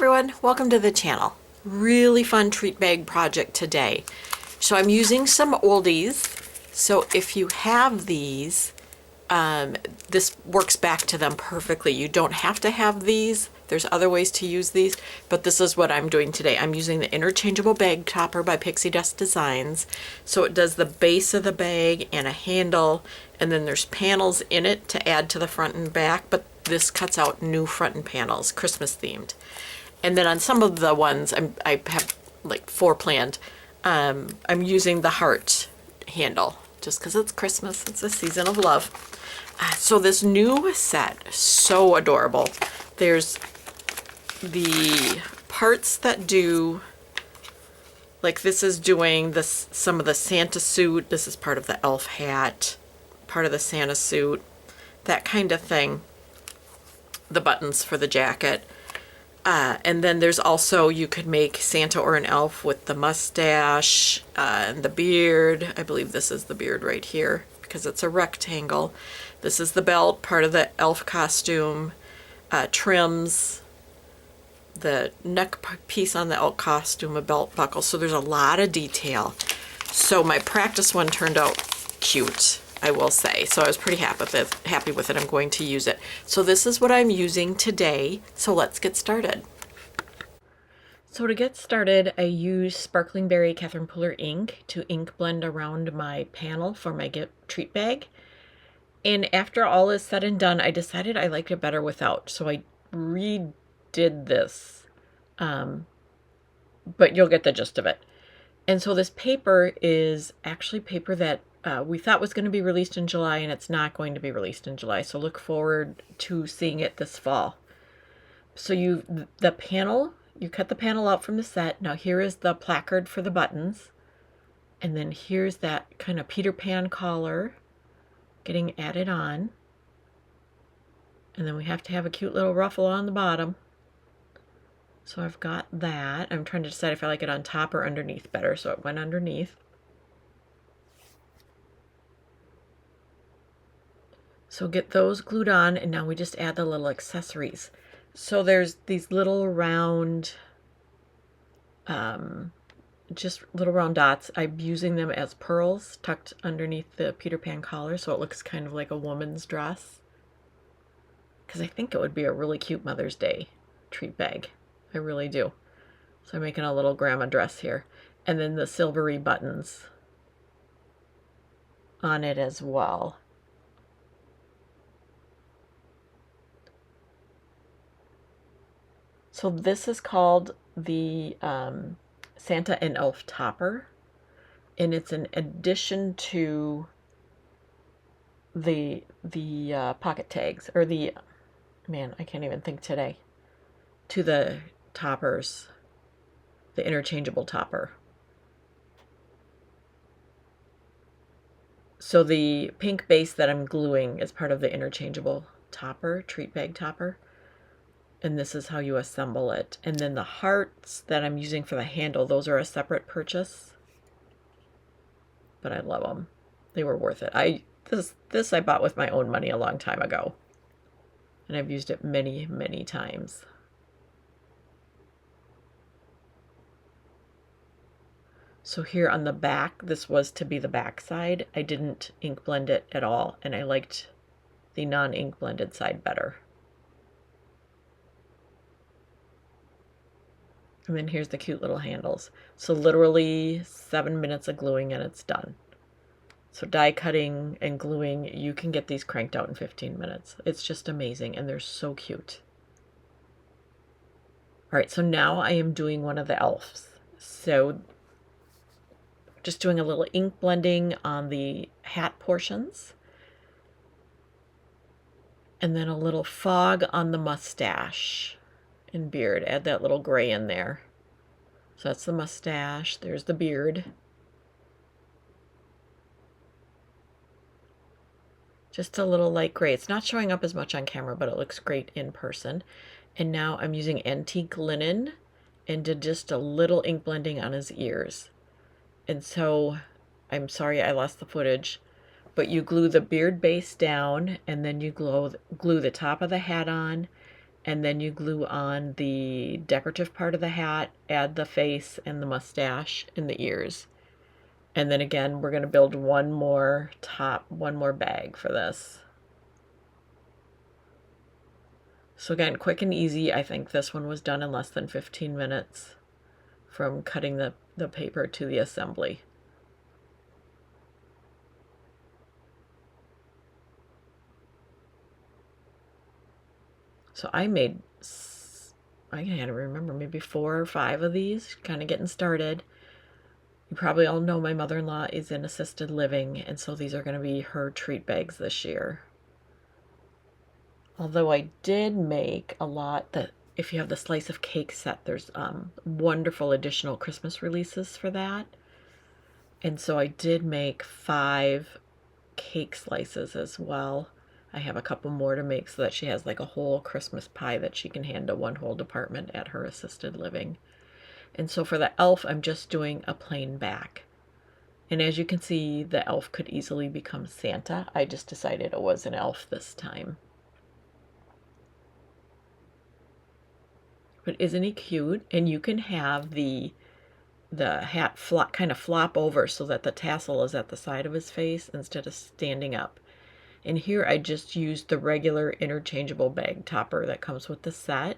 everyone, welcome to the channel. Really fun treat bag project today. So I'm using some oldies. So if you have these, this works back to them perfectly. You don't have to have these. There's other ways to use these, but this is what I'm doing today. I'm using the interchangeable bag topper by Pixi Designs. So it does the base of the bag and a handle, and then there's panels in it to add to the front and back, but this cuts out new front and panels, Christmas themed. And then on some of the ones, I have like 4 planned, I'm using the heart handle just because it's Christmas. It's a season of love. So this new set, so adorable. There's the parts that do, like this is doing this, some of the Santa suit. This is part of the elf hat, part of the Santa suit, that kind of thing. The buttons for the jacket. And then there's also, you could make Santa or an elf with the mustache and the beard. I believe this is the beard right here because it's a rectangle. This is the belt, part of the elf costume, trims, the neck piece on the elk costume, a belt buckle. So there's a lot of detail. So my practice one turned out cute, I will say. So I was pretty happy with it. I'm going to use it. So this is what I'm using today. So let's get started. So to get started, I use Sparkling Berry Catherine Puller ink to ink blend around my panel for my treat bag. And after all is said and done, I decided I liked it better without. So I redid this, but you'll get the gist of it. And so this paper is actually paper that we thought was going to be released in July, and it's not going to be released in July. So look forward to seeing it this fall. So you cut the panel out from the set. Now here is the placard for the buttons. And then here's that kind of Peter Pan collar getting added on. And then we have to have a cute little ruffle on the bottom. So I've got that. I'm trying to decide if I like it on top or underneath better. So it went underneath. So get those glued on, and now we just add the little accessories. So there's these little round, just little round dots. I'm using them as pearls tucked underneath the Peter Pan collar, so it looks kind of like a woman's dress. Because I think it would be a really cute Mother's Day treat bag. I really do. So I'm making a little grandma dress here. And then the silvery buttons on it as well. So this is called the Santa and Elf Topper, and it's an addition to the pocket tags, or I can't even think today, to the toppers, the interchangeable topper. So the pink base that I'm gluing is part of the interchangeable topper, treat bag topper. And this is how you assemble it. And then the hearts that I'm using for the handle, those are a separate purchase. But I love them. They were worth it. This I bought with my own money a long time ago. And I've used it many, many times. So here on the back, this was to be the back side. I didn't ink blend it at all, and I liked the non-ink blended side better. And then here's the cute little handles. So literally 7 minutes of gluing and it's done. So die cutting and gluing, you can get these cranked out in 15 minutes. It's just amazing, and they're so cute. All right, so now I am doing one of the elves. So just doing a little ink blending on the hat portions. And then a little fog on the mustache and beard. Add that little gray in there. So that's the mustache. There's the beard. Just a little light gray. It's not showing up as much on camera, but it looks great in person. And now I'm using antique linen and did just a little ink blending on his ears. And so, I'm sorry I lost the footage, but you glue the beard base down, and then you glue the top of the hat on, and then you glue on the decorative part of the hat, add the face and the mustache and the ears. And then again, we're going to build one more bag for this. So again, quick and easy. I think this one was done in less than 15 minutes from cutting the paper to the assembly. So I made, I can't remember, maybe 4 or 5 of these, kind of getting started. You probably all know my mother-in-law is in assisted living, and so these are going to be her treat bags this year. Although I did make a lot that, if you have the slice of cake set, there's wonderful additional Christmas releases for that. And so I did make 5 cake slices as well. I have a couple more to make so that she has like a whole Christmas pie that she can hand to one whole department at her assisted living. And so for the elf, I'm just doing a plain back. And as you can see, the elf could easily become Santa. I just decided it was an elf this time. But isn't he cute? And you can have the hat kind of flop over so that the tassel is at the side of his face instead of standing up. And here I just used the regular interchangeable bag topper that comes with the set.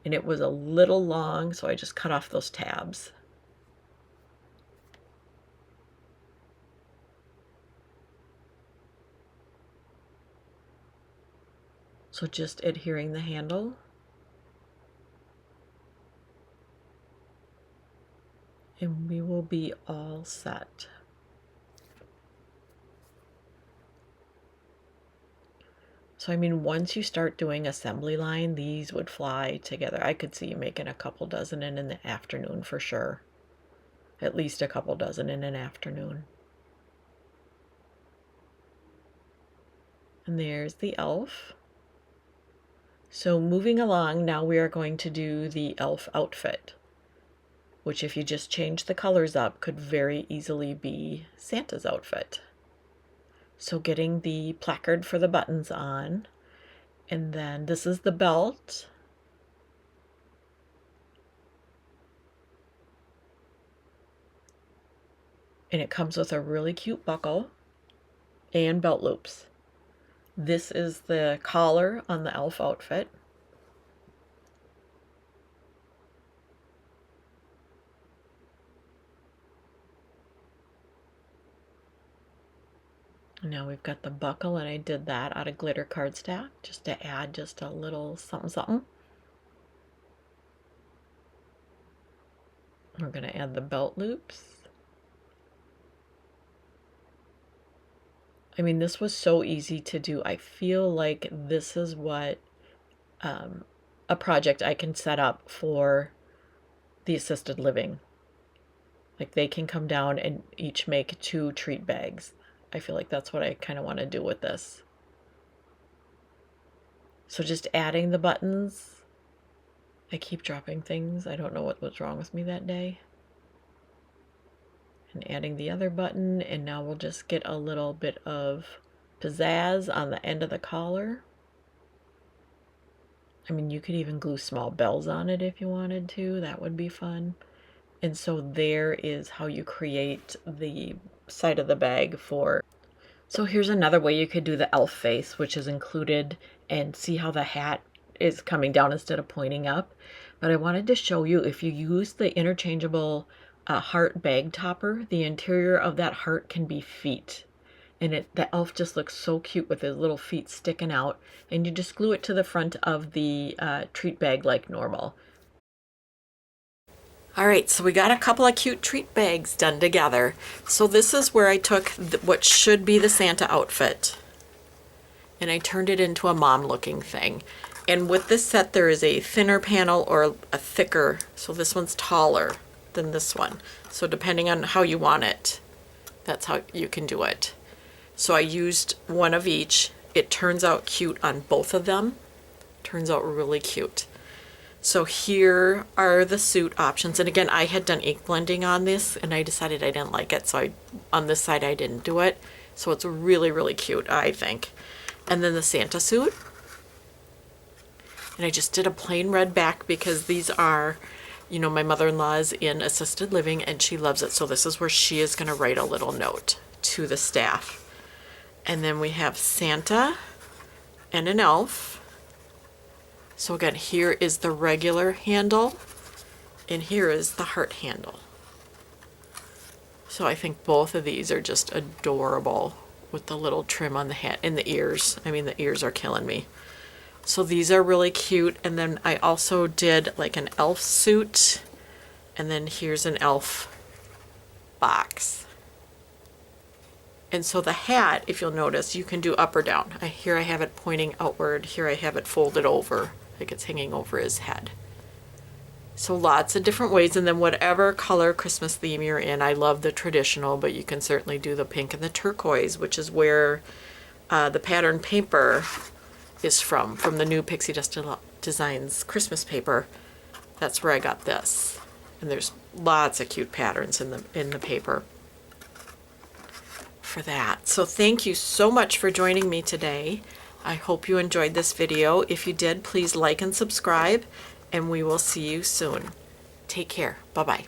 And it was a little long, so I just cut off those tabs. So just adhering the handle. And we will be all set. So I mean, once you start doing assembly line, these would fly together. I could see you making a couple dozen in the afternoon for sure. At least a couple dozen in an afternoon. And there's the elf. So moving along, now we are going to do the elf outfit, which if you just change the colors up could very easily be Santa's outfit. So getting the placard for the buttons on, and then this is the belt. And it comes with a really cute buckle and belt loops. This is the collar on the elf outfit. Now we've got the buckle, and I did that out of glitter cardstock just to add just a little something something. We're going to add the belt loops. I mean, this was so easy to do. I feel like this is what a project I can set up for the assisted living. Like they can come down and each make 2 treat bags. I feel like that's what I kind of want to do with this. So just adding the buttons. I keep dropping things. I don't know what was wrong with me that day. And adding the other button, and now we'll just get a little bit of pizzazz on the end of the collar. I mean, you could even glue small bells on it if you wanted to. That would be fun. And so there is how you create the side of the bag for. So here's another way you could do the elf face, which is included, and see how the hat is coming down instead of pointing up. But I wanted to show you, if you use the interchangeable heart bag topper, the interior of that heart can be feet. And the elf just looks so cute with his little feet sticking out. And you just glue it to the front of the treat bag like normal. All right, so we got a couple of cute treat bags done together. So this is where I took what should be the Santa outfit, and I turned it into a mom-looking thing. And with this set, there is a thinner panel or a thicker. So this one's taller than this one. So depending on how you want it, that's how you can do it. So I used one of each. It turns out cute on both of them. Turns out really cute. So here are the suit options. And again, I had done ink blending on this and I decided I didn't like it. So on this side, I didn't do it. So it's really, really cute, I think. And then the Santa suit. And I just did a plain red back because these are, you know, my mother-in-law is in assisted living and she loves it. So this is where she is going to write a little note to the staff. And then we have Santa and an elf. So again, here is the regular handle and here is the heart handle. So I think both of these are just adorable with the little trim on the hat and the ears. I mean, the ears are killing me. So these are really cute. And then I also did like an elf suit. And then here's an elf box. And so the hat, if you'll notice, you can do up or down. Here I have it pointing outward. Here I have it folded over, like it's hanging over his head. So lots of different ways. And then whatever color Christmas theme you're in, I love the traditional, but you can certainly do the pink and the turquoise, which is where the pattern paper is from the new Pixi Dust Designs Christmas paper. That's where I got this. And there's lots of cute patterns in the paper for that. So thank you so much for joining me today. I hope you enjoyed this video. If you did, please like and subscribe, and we will see you soon. Take care. Bye-bye.